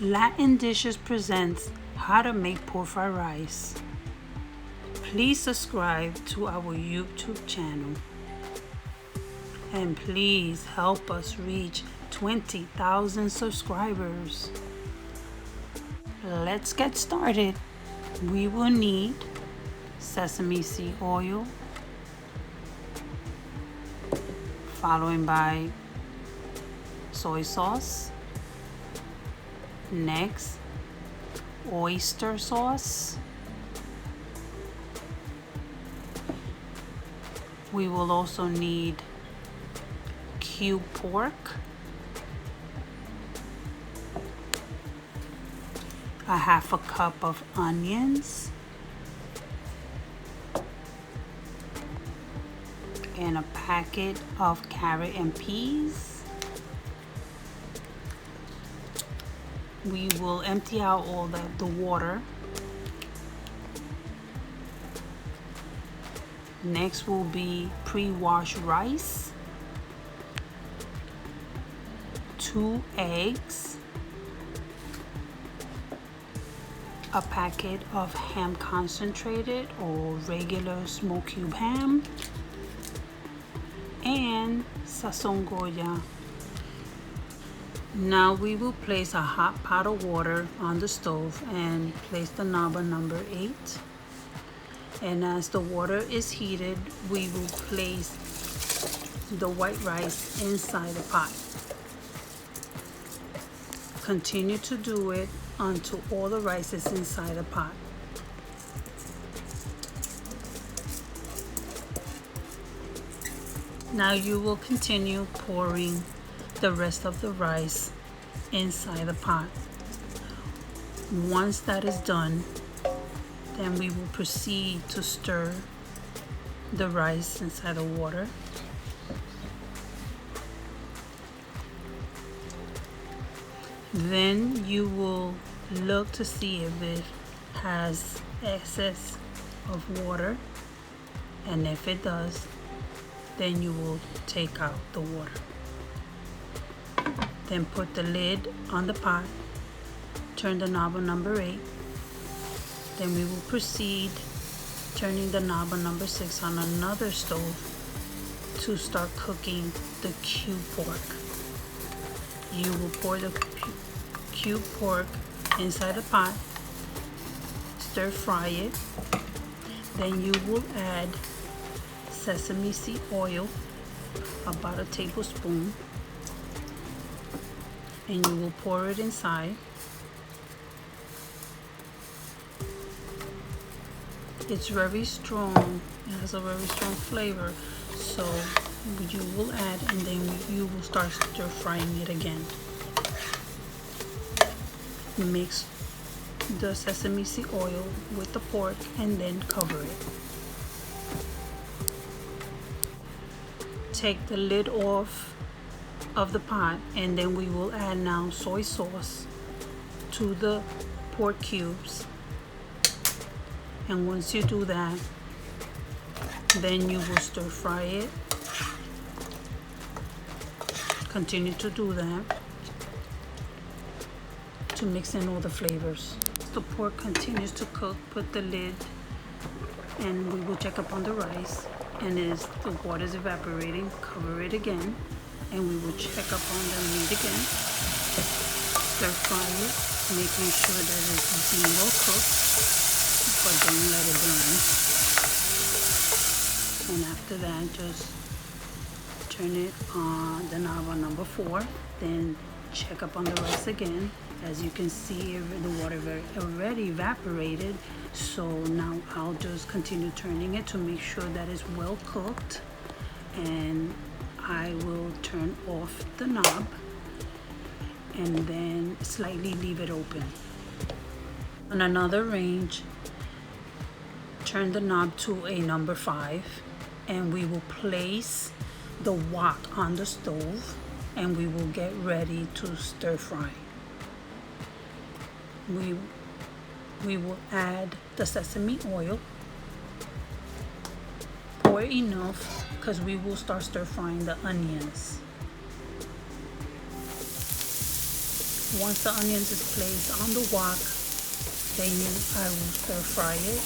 Latin Dishes presents how to make pork fried rice. Please subscribe to our YouTube channel. And please help us reach 20,000 subscribers. Let's get started. We will need sesame seed oil, followed by soy sauce. Next, oyster sauce. We will also need cube pork, a half a cup of onions, and a packet of carrot and peas. We will empty out all the water. Next will be pre-washed rice, 2 eggs, a packet of ham concentrated or regular smoked cube ham, and sazon Goya. Now we will place a hot pot of water on the stove and place the knob on number 8. And as the water is heated, we will place the white rice inside the pot. Continue to do it until all the rice is inside the pot. Now you will continue pouring the rest of the rice inside the pot. Once that is done, then we will proceed to stir the rice inside the water. Then you will look to see if it has excess of water, and if it does, then you will take out the water. Then put the lid on the pot, turn the knob on number 8. Then we will proceed turning the knob on number 6 on another stove to start cooking the cube pork. You will pour the cube pork inside the pot, stir fry it. Then you will add sesame seed oil, about a tablespoon, and you will pour it inside. It's very strong, it has a very strong flavor, so you will add, and then you will start stir frying it again. Mix the sesame seed oil with the pork and then cover it. Take the lid off of the pot, and then we will add now soy sauce to the pork cubes. And once you do that, then you will stir fry it. Continue to do that to mix in all the flavors. The pork continues to cook, put the lid, and we will check up on the rice. And as the water is evaporating, cover it again, and we will check up on the meat again. Stir fry it, making sure that it's being well cooked, but don't let it burn. And after that, just turn it on the knob on number 4. Then check up on the rice again. As you can see, the water already evaporated. So now I'll just continue turning it to make sure that it's well cooked. And I will turn off the knob and then slightly leave it open. On another range, turn the knob to a number 5, and we will place the wok on the stove, and we will get ready to stir fry. We will add the sesame oil. Pour enough, because we will start stir frying the onions. Once the onions is placed on the wok, then I will stir fry it.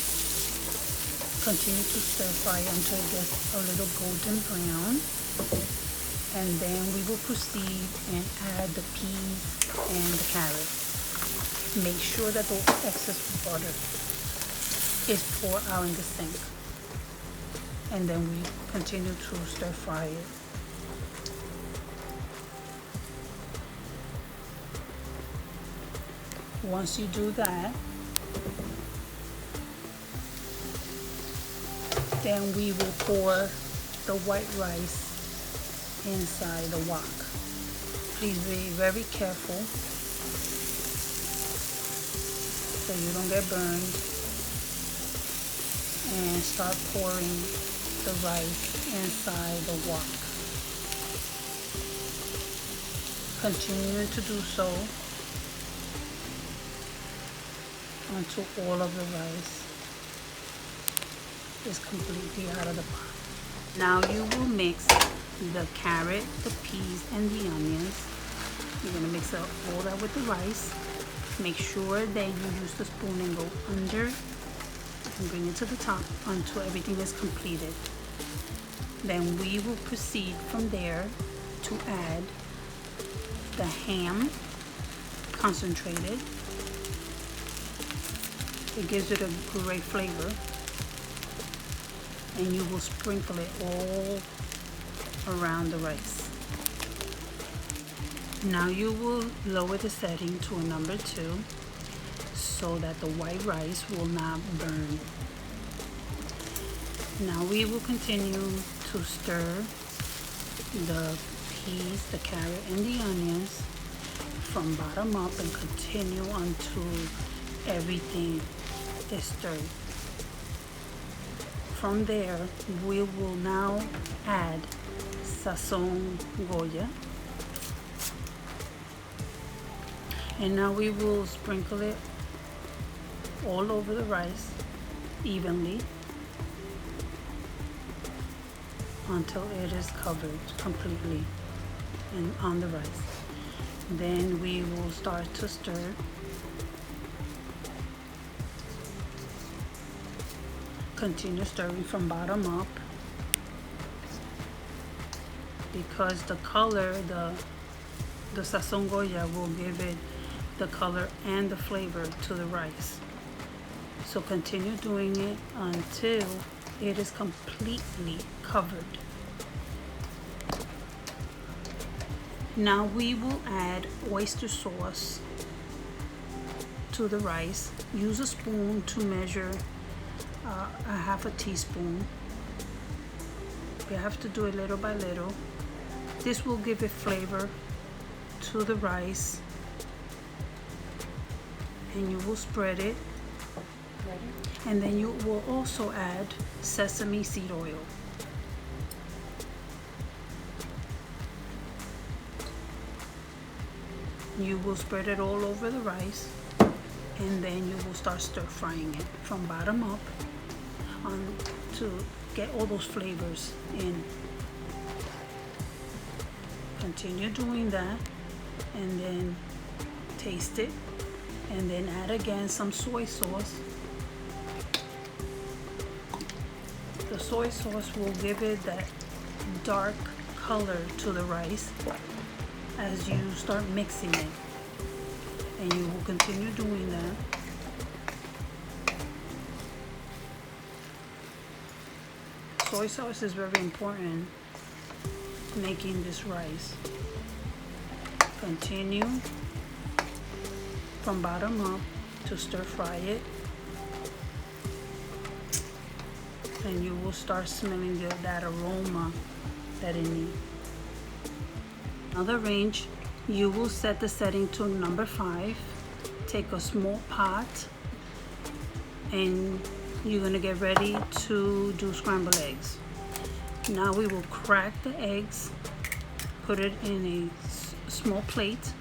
Continue to stir fry until it gets a little golden brown. And then we will proceed and add the peas and the carrot. Make sure that the excess butter is poured out in the sink. And then we continue to stir fry it. Once you do that, then we will pour the white rice inside the wok. Please be very careful so you don't get burned, and start pouring the rice inside the wok. Continue to do so until all of the rice is completely out of the pot. Now you will mix the carrot, the peas, and the onions. You're gonna mix up all that with the rice. Make sure that you use the spoon and go under and bring it to the top until everything is completed. Then we will proceed from there to add the ham concentrated. It gives it a great flavor. And you will sprinkle it all around the rice. Now you will lower the setting to a number 2 so that the white rice will not burn. Now we will continue to stir the peas, the carrot, and the onions from bottom up and continue until everything is stirred. From there, we will now add Sazón Goya. And now we will sprinkle it all over the rice evenly until it is covered completely and on the rice. Then we will start to stir. Continue stirring from bottom up because the color, the Sazón Goya will give it the color and the flavor to the rice. So continue doing it until it is completely covered. Now we will add oyster sauce to the rice. Use a spoon to measure a half a teaspoon. You have to do it little by little. This will give it flavor to the rice, and you will spread it. And then you will also add sesame seed oil. You will spread it all over the rice, and then you will start stir frying it from bottom up to get all those flavors in. Continue doing that, and then taste it, and then add again some soy sauce. The soy sauce will give it that dark color to the rice as you start mixing it, and you will continue doing that. Soy sauce is very important making this rice. Continue from bottom up to stir fry it, and you will start smelling that aroma that it needs. Another range, you will set the setting to number 5. Take a small pot, and you're gonna get ready to do scrambled eggs. Now we will crack the eggs, put it in a small plate.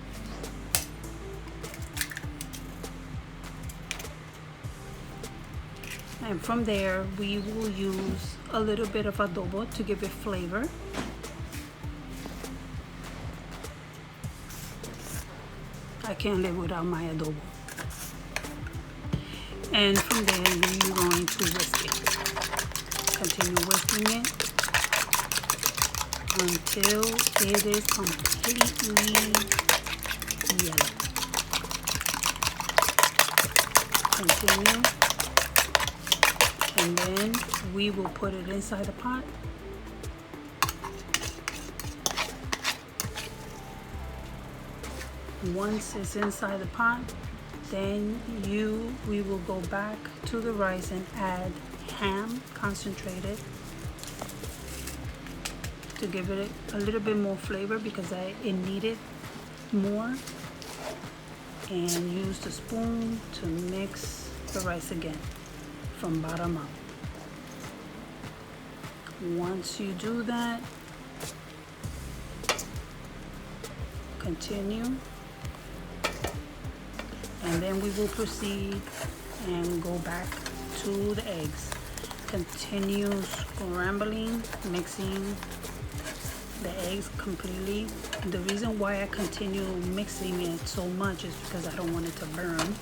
And from there, we will use a little bit of adobo to give it flavor. I can't live without my adobo. And from there, you're going to whisk it. Continue whisking it until it is completely yellow. Continue. And then we will put it inside the pot. Once it's inside the pot, then we will go back to the rice and add ham concentrated to give it a little bit more flavor because it needed more, and use the spoon to mix the rice again from bottom up. Once you do that, continue, and then we will proceed and go back to the eggs. Continue scrambling, mixing the eggs completely. The reason why I continue mixing it so much is because I don't want it to burn.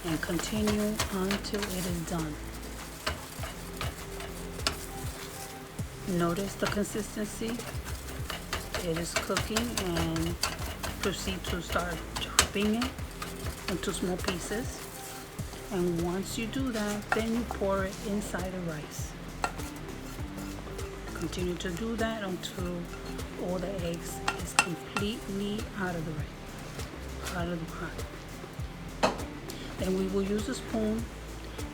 And continue until it is done. Notice the consistency. It is cooking, and proceed to start chopping it into small pieces. And once you do that, then you pour it inside the rice. Continue to do that until all the eggs is completely out of the pot. Then we will use a spoon,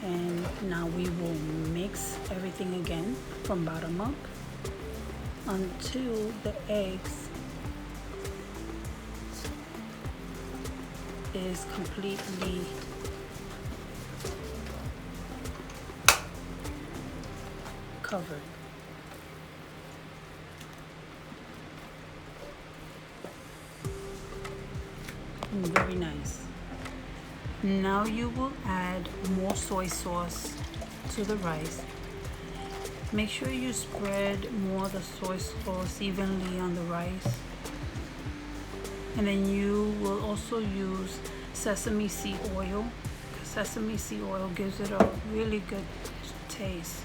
and now we will mix everything again from bottom up until the eggs is completely covered. Very nice. Now you will add more soy sauce to the rice. Make sure you spread more of the soy sauce evenly on the rice. And then you will also use sesame seed oil. Sesame seed oil gives it a really good taste.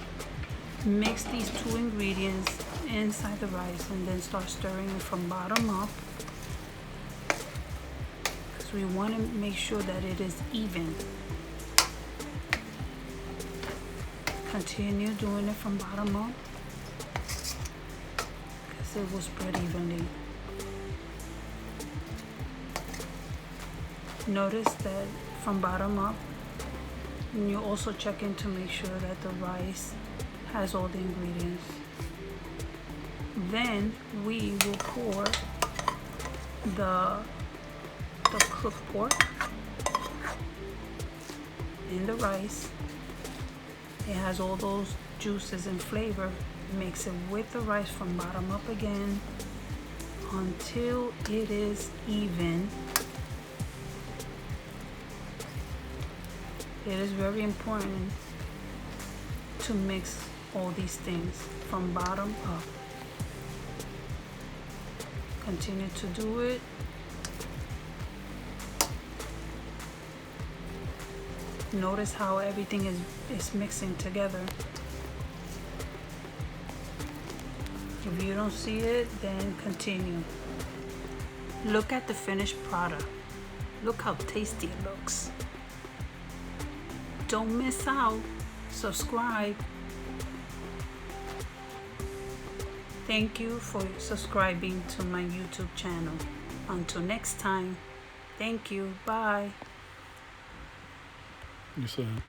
Mix these two ingredients inside the rice and then start stirring it from bottom up. Because we want to make sure that it is even. Continue doing it from bottom up because it will spread evenly. Notice that from bottom up, and you also check in to make sure that the rice has all the ingredients. Then we will pour the cooked pork in the rice. It has all those juices and flavor. Mix it with the rice from bottom up again until it is even. It is very important to mix all these things from bottom up. Continue to do it. Notice how everything is mixing together. If you don't see it, then continue. Look at the finished product. Look how tasty it looks. Don't miss out. Subscribe. Thank you for subscribing to my YouTube channel. Until next time, thank you. Bye. You said.